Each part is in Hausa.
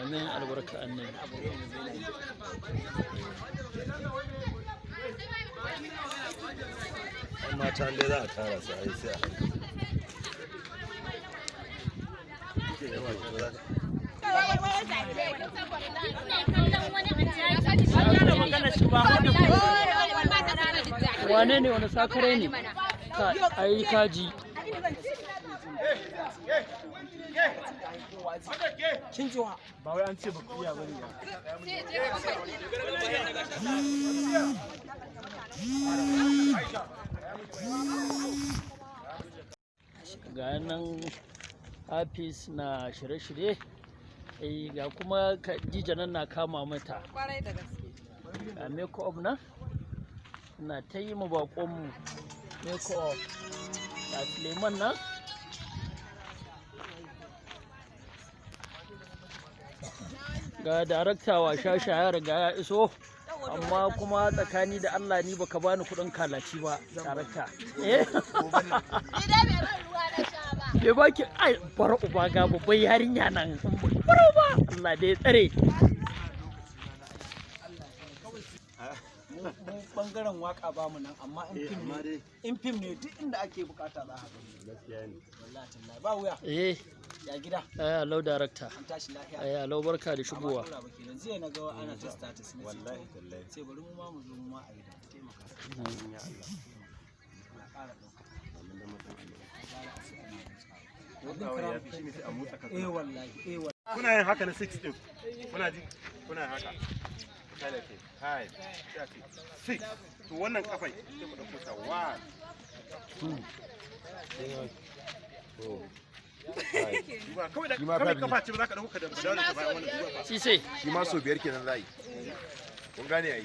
amin albarka annabi. mata dai za a tara su ai sai wane ne wani sakare ne a yi kaji ba wai an ce ba ku iya bane ga nan Hafiz na shirye-shirye ga kuma Khadija nan na kama mata ga make up na ta yi ma baƙonmu make up ga Suleiman nan ga darakta wa shasha ya riga ya iso amma kuma tsakani da Allah ni baka bani kudin kalaci ba darakta bai baki ai bar uba ga babban yarinya nan bar uba Allah dai tsare mu bangaren waka ba mu nan amma in fim ne duk inda ake bukata za a ga gaskiya ne wallahi tallahi ba wuya ya gida hello director an tashi lafiya hello barka da shigowa zai na ga ana ta status ne wallahi tallahi sai bari mu ma mu zo mu ma a gida taimaka ya Allah na ƙara dauka kuna yin haka na 6 din kuna ji kuna haka misali ke 5 6 to wannan kafai sai ku dauko ta 1 2 kawai kafa ce ba za ka dauka da dawo da bayan wannan zuwa shi sai shi ma so biyar kenan zai kun gane ai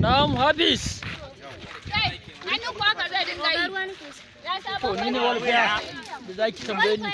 na'am Hafiz hannun ko haka zai dinga yi to ni ne wani da zaki tambaye ni